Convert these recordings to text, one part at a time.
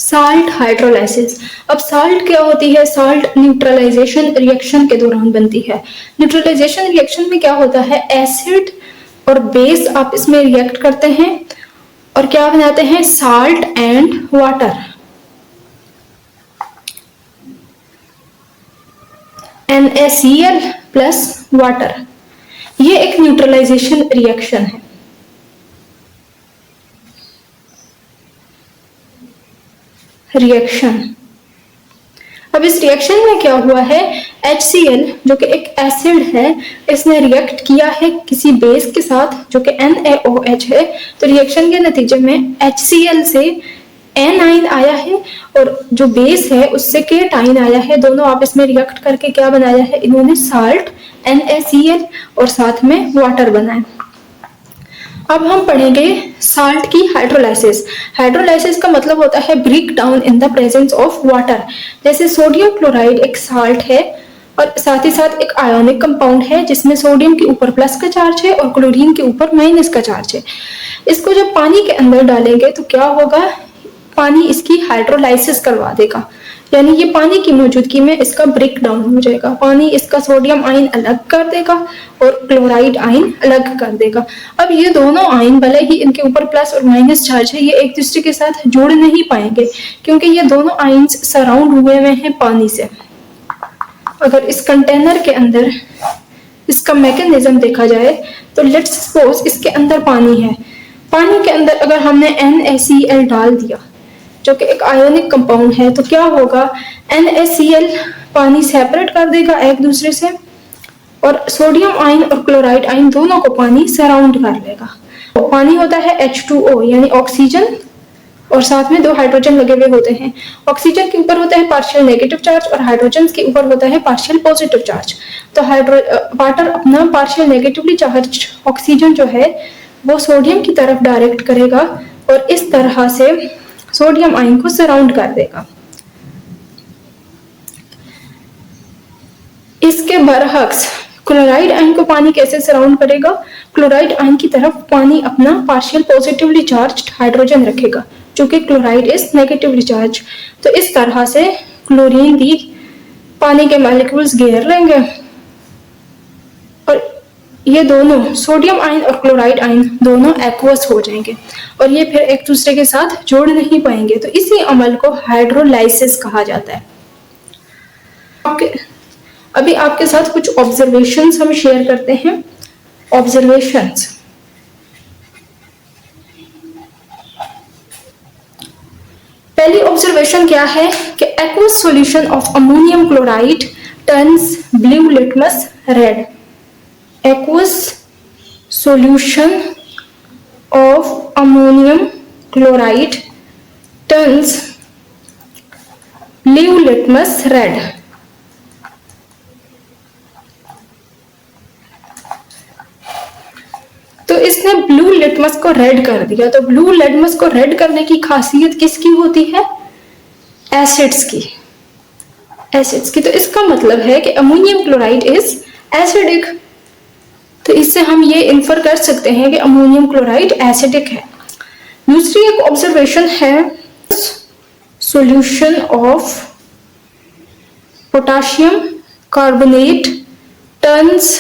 Salt hydrolysis. अब salt क्या होती है? साल्ट न्यूट्रलाइजेशन रिएक्शन के दौरान बनती है। न्यूट्रलाइजेशन रिएक्शन में क्या होता है? एसिड और बेस आप इसमें रिएक्ट करते हैं और क्या बनाते हैं? Salt and water. NaCl plus water. ये एक न्यूट्रलाइजेशन रिएक्शन है। रिएक्शन। अब इस रिएक्शन में क्या हुआ है? HCl जो कि एक एसिड है, इसने रिएक्ट किया है किसी बेस के साथ जो कि NaOH है। तो रिएक्शन के नतीजे में HCl से एनाइन आया है और जो बेस है उससे केटाइन आया है। दोनों आपस में रिएक्ट करके क्या बनाया है? इन्होंने साल्ट NaCl और साथ में वाटर बनाया। अब हम पढ़ेंगे साल्ट की हाइड्रोलाइसिस। हाइड्रोलाइसिस का मतलब होता है break down in the presence of water. जैसे सोडियम क्लोराइड एक साल्ट है और साथ ही साथ एक आयोनिक कंपाउंड है जिसमें सोडियम के ऊपर प्लस का चार्ज है और क्लोरीन के ऊपर माइनस का चार्ज है। इसको जब पानी के अंदर डालेंगे तो क्या होगा? पानी इसकी हाइड्रोलाइसिस करवा देगा, यानी ये पानी की मौजूदगी में इसका ब्रेक डाउन हो जाएगा। पानी इसका सोडियम आयन अलग कर देगा और क्लोराइड आयन अलग कर देगा। अब ये दोनों आयन भले ही इनके ऊपर प्लस और माइनस चार्ज है, ये एक दूसरे के साथ जुड़ नहीं पाएंगे क्योंकि ये दोनों आयन्स सराउंड हुए हुए हैं पानी से। अगर इस कंटेनर के अंदर इसका मैकेनिज्म देखा जाए तो लेट्स सपोज इसके अंदर पानी है। पानी के अंदर अगर हमने NaCl डाल दिया जो कि एक आयोनिक कंपाउंड है तो क्या होगा? NaCl पानी सेपरेट कर देगा एक दूसरे से और सोडियम आयन और क्लोराइड आयन दोनों को पानी सराउंड कर लेगा। तो पानी होता है H2O यानी ऑक्सीजन और साथ में 2 हाइड्रोजन लगे हुए होते हैं। ऑक्सीजन के ऊपर होता है पार्शियल नेगेटिव चार्ज और हाइड्रोजन के ऊपर होता है पार्शियल पॉजिटिव चार्ज। तो वाटर अपना पार्शियल नेगेटिवली चार्ज ऑक्सीजन जो है वो सोडियम की तरफ डायरेक्ट करेगा और इस तरह से सोडियम आयन को सराउंड कर देगा। इसके बरअक्स क्लोराइड आयन को पानी कैसे सराउंड करेगा? क्लोराइड आयन की तरफ पानी अपना पार्शियल पॉजिटिवली चार्ज्ड हाइड्रोजन रखेगा जो कि क्लोराइड इज नेगेटिवली चार्ज। तो इस तरह से क्लोरीन भी पानी के मॉलिक्यूल्स घेर लेंगे और ये दोनों सोडियम आयन और क्लोराइड आयन दोनों एक्वस हो जाएंगे और ये फिर एक दूसरे के साथ जोड़ नहीं पाएंगे। तो इसी अमल को हाइड्रोलाइसिस कहा जाता है। अभी आपके साथ कुछ ऑब्जर्वेशंस हम शेयर करते हैं। ऑब्जर्वेशंस। पहली ऑब्जर्वेशन क्या है कि aqueous solution of ammonium chloride turns blue litmus red. Aqueous solution of ammonium chloride turns blue litmus red. तो इसने ब्लू लिटमस को रेड कर दिया। तो ब्लू लिटमस को रेड करने की खासियत किसकी होती है? एसिड्स की। एसिड्स की। तो इसका मतलब है कि अमोनियम क्लोराइड इज एसिडिक। तो इससे हम ये इन्फर कर सकते हैं कि अमोनियम क्लोराइड एसिडिक है। दूसरी एक ऑब्जर्वेशन है solution of potassium carbonate turns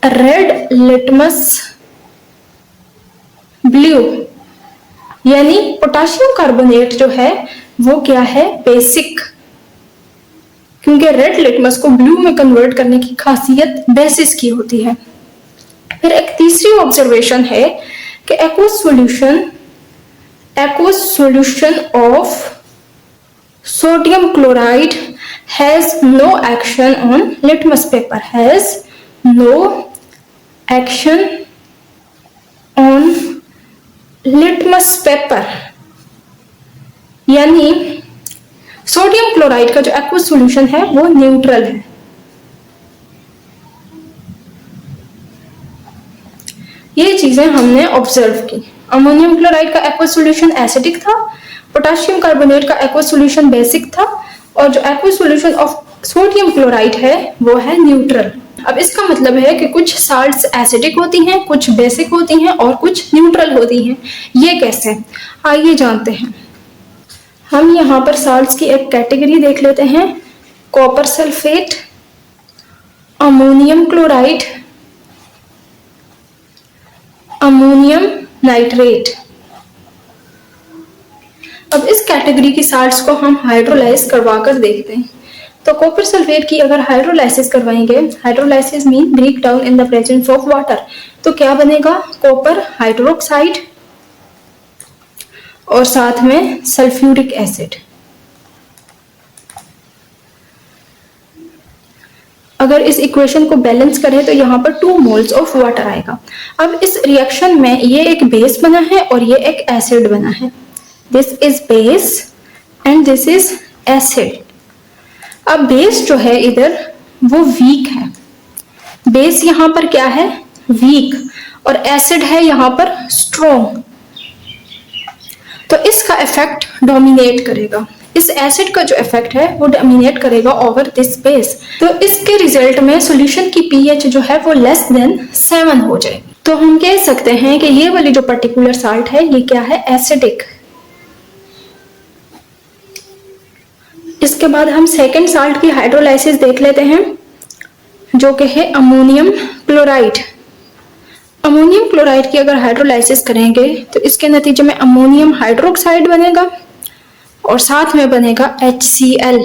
red litmus blue. यानी पोटाशियम कार्बोनेट जो है वो क्या है? बेसिक। क्योंकि रेड लिटमस को ब्लू में कन्वर्ट करने की खासियत बेसिस की होती है। फिर एक तीसरी ऑब्जर्वेशन है कि aqueous solution of sodium chloride has no action on litmus paper. Has no action on litmus paper. यानी सोडियम क्लोराइड का जो एक्वस सॉल्यूशन है वो न्यूट्रल है। ये चीजें हमने ऑब्जर्व की। अमोनियम क्लोराइड का एक्वस सॉल्यूशन एसिडिक था, पोटेशियम कार्बोनेट का एक्वस सॉल्यूशन बेसिक था और जो aqueous solution of sodium chloride है वो है न्यूट्रल। अब इसका मतलब है कि कुछ साल्ट्स एसिडिक होती हैं, कुछ बेसिक होती हैं और कुछ न्यूट्रल होती हैं। ये कैसे, आइए जानते हैं। हम यहाँ पर साल्ट्स की एक कैटेगरी देख लेते हैं, copper sulphate, ammonium chloride, ammonium nitrate. अब इस कैटेगरी की साल्ट्स को हम हाइड्रोलाइज करवा कर देखते हैं। तो कॉपर सल्फेट की अगर हाइड्रोलाइसिस करवाएंगे, hydrolysis mean break down in the presence of water, तो क्या बनेगा, कॉपर हाइड्रोक्साइड और साथ में सल्फ्यूरिक एसिड। अगर इस इक्वेशन को बैलेंस करें तो यहाँ पर 2 मोल्स ऑफ वाटर आएगा। अब इस रिएक्शन में ये एक बेस बना है और ये एक एसिड बना है। This is base and this is acid. अब बेस जो है इधर वो वीक है, बेस यहाँ पर क्या है, वीक, और एसिड है यहाँ पर स्ट्रॉन्ग। तो इसका इफेक्ट डोमिनेट करेगा, इस एसिड का जो इफेक्ट है वो डोमिनेट करेगा ओवर दिस बेस। तो इसके रिजल्ट में सॉल्यूशन की पीएच जो है वो लेस देन 7 हो जाएगी। तो हम कह सकते हैं कि ये वाली जो पर्टिकुलर साल्ट है ये क्या है, एसिडिक। इसके बाद हम सेकेंड साल्ट की हाइड्रोलाइसिस देख लेते हैं, जो कि है अमोनियम क्लोराइड। अमोनियम क्लोराइड की अगर हाइड्रोलाइसिस करेंगे तो इसके नतीजे में अमोनियम हाइड्रोक्साइड बनेगा और साथ में बनेगा HCl।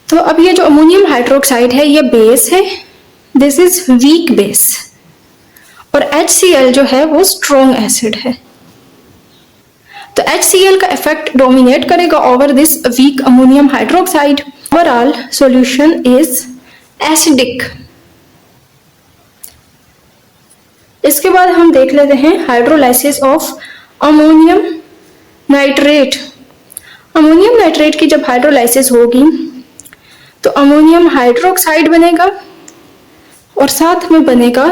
तो अब ये जो अमोनियम हाइड्रोक्साइड है ये बेस है, दिस इज वीक बेस, और HCl जो है वो स्ट्रॉन्ग एसिड है। तो HCl का इफेक्ट डोमिनेट करेगा over this weak ammonium hydroxide. Overall solution is acidic. इसके बाद हम देख लेते हैं hydrolysis of ammonium nitrate. Ammonium nitrate की जब हाइड्रोलाइसिस होगी तो अमोनियम हाइड्रोक्साइड बनेगा और साथ में बनेगा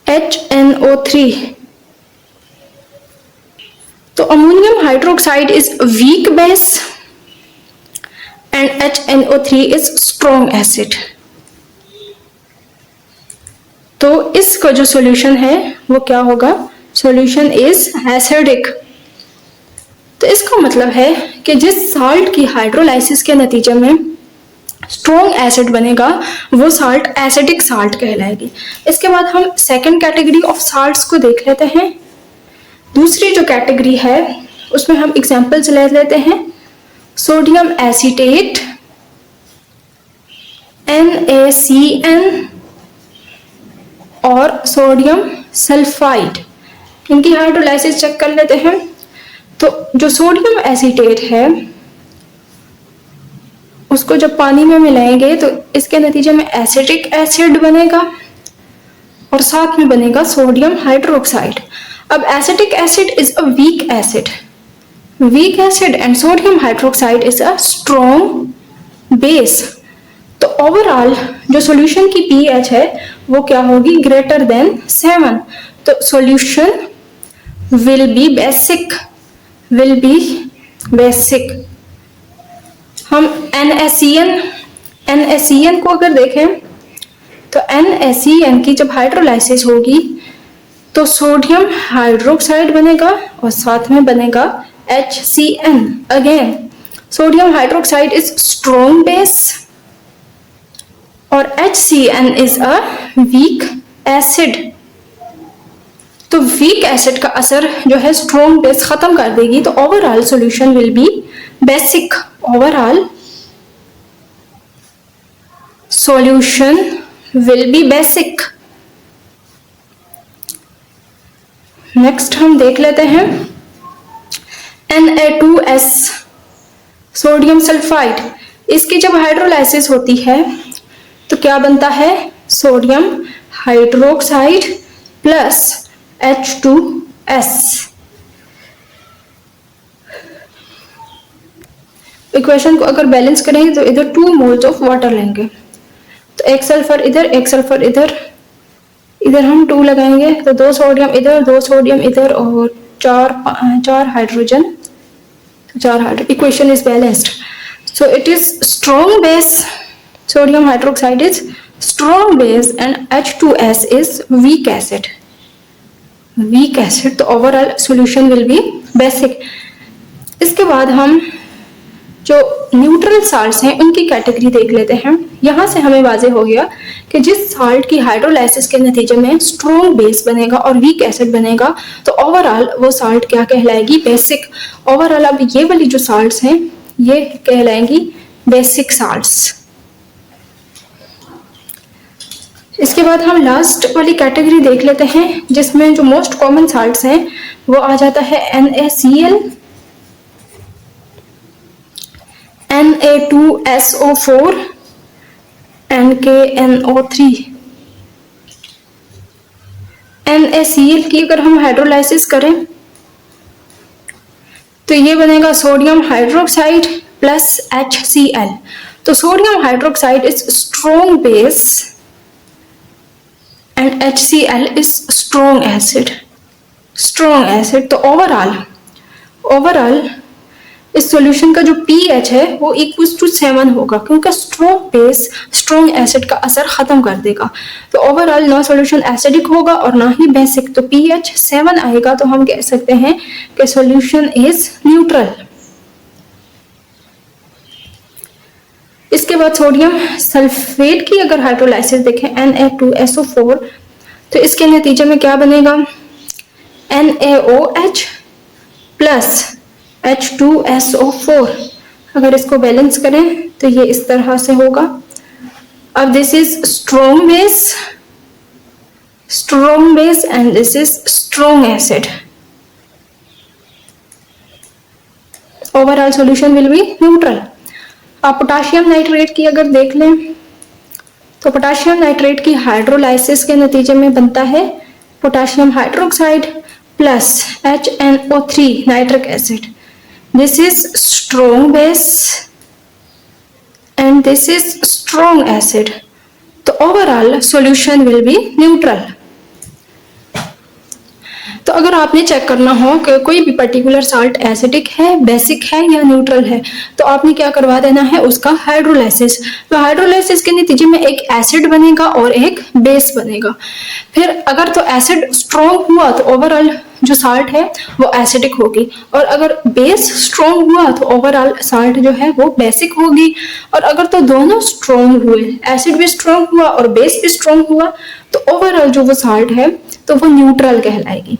HNO3। तो ammonium hydroxide is weak base and HNO3 is strong acid. तो इसका जो सॉल्यूशन है वो क्या होगा, सॉल्यूशन इज एसिडिक। तो इसका मतलब है कि जिस साल्ट की हाइड्रोलाइसिस के नतीजे में स्ट्रॉन्ग एसिड बनेगा वो साल्ट एसिडिक साल्ट कहलाएगी। इसके बाद हम सेकंड कैटेगरी ऑफ साल्ट्स को देख लेते हैं। दूसरी जो कैटेगरी है उसमें हम एग्जांपल्स ले लेते हैं, सोडियम एसीटेट, NaCN और सोडियम सल्फाइड। इनकी हाइड्रोलाइसिस चेक कर लेते हैं। तो जो सोडियम एसीटेट है उसको जब पानी में मिलाएंगे तो इसके नतीजे में एसिटिक एसिड बनेगा और साथ में बनेगा सोडियम हाइड्रोक्साइड। अब acetic acid is a weak acid, weak acid and sodium hydroxide is a strong base. तो ओवरऑल जो सॉल्यूशन की पीएच है वो क्या होगी, ग्रेटर देन 7। तो solution will be basic, will be basic। हम NaCN को अगर देखें तो NaCN की जब हाइड्रोलाइसिस होगी तो सोडियम हाइड्रोक्साइड बनेगा और साथ में बनेगा HCN। Again sodium hydroxide is strong base और HCN is a weak acid. तो वीक एसिड का असर जो है स्ट्रॉन्ग बेस खत्म कर देगी। तो overall solution will be basic. Overall solution will be basic. Next हम देख लेते हैं Na2S सोडियम सल्फाइड। इसकी जब हाइड्रोलाइसिस होती है तो क्या बनता है, sodium hydroxide plus H2S। Equation को अगर बैलेंस करेंगे तो इधर 2 मोल्स ऑफ वाटर लेंगे, तो एक सल्फर इधर एक सल्फर इधर, इधर हम 2 लगाएंगे तो 2 सोडियम इधर 2 सोडियम इधर और 4 hydrogen, 4 hydrogen. Equation is balanced, so it is strong base, sodium hydroxide is strong base and H2S is weak acid. Weak acid, तो overall solution will be basic. इसके बाद हम जो न्यूट्रल साल्ट्स हैं उनकी कैटेगरी देख लेते हैं। यहाँ से हमें वाजे हो गया कि जिस साल्ट की हाइड्रोलाइसिस के नतीजे में स्ट्रॉन्ग बेस बनेगा और वीक एसिड बनेगा तो ओवरऑल वो साल्ट क्या कहलाएगी, बेसिक। ओवरऑल अब ये वाली जो साल्ट्स हैं ये कहलाएंगी बेसिक साल्ट्स। इसके बाद हम लास्ट वाली कैटेगरी देख लेते हैं जिसमें जो मोस्ट कॉमन साल्ट्स हैं वो आ जाता है NaCl, Na2SO4, NKNO3। NaCl की अगर हम हाइड्रोलाइसिस करें तो ये बनेगा सोडियम हाइड्रोक्साइड प्लस HCl। तो sodium hydroxide is strong base and HCl is strong acid. Strong acid, तो ओवरऑल इस सॉल्यूशन का जो pH है वो इक्वल्स टू 7 होगा क्योंकि स्ट्रॉन्ग बेस स्ट्रॉन्ग एसिड का असर खत्म कर देगा। तो ओवरऑल ना सॉल्यूशन एसिडिक होगा और ना ही बेसिक, तो pH 7 आएगा तो हम कह सकते हैं कि सॉल्यूशन इज न्यूट्रल। इसके बाद सोडियम सल्फेट की अगर हाइड्रोलाइसिस देखें Na2SO4 तो इसके नतीजे में क्या बनेगा, NaOH प्लस H2SO4। अगर इसको बैलेंस करें तो ये इस तरह से होगा। अब this is strong base and this is strong acid. Overall solution will be neutral. आप पोटाशियम नाइट्रेट की अगर देख लें तो पोटाशियम नाइट्रेट की हाइड्रोलाइसिस के नतीजे में बनता है potassium hydroxide plus HNO3 nitric acid. This is strong base and this is strong acid. तो overall solution will be neutral. तो अगर आपने चेक करना हो कि कोई भी पर्टिकुलर साल्ट एसिडिक है, बेसिक है या न्यूट्रल है तो आपने क्या करवा देना है, उसका हाइड्रोलाइसिस। तो हाइड्रोलाइसिस के नतीजे में एक एसिड बनेगा और एक बेस बनेगा। फिर अगर तो एसिड स्ट्रॉन्ग हुआ तो ओवरऑल जो साल्ट है वो एसिडिक होगी और अगर बेस स्ट्रॉन्ग हुआ तो ओवरऑल साल्ट जो है वो बेसिक होगी। और अगर तो दोनों स्ट्रॉन्ग हुए, एसिड भी स्ट्रॉन्ग हुआ और बेस भी स्ट्रॉन्ग हुआ तो ओवरऑल जो वो साल्ट है तो वो न्यूट्रल कहलाएगी।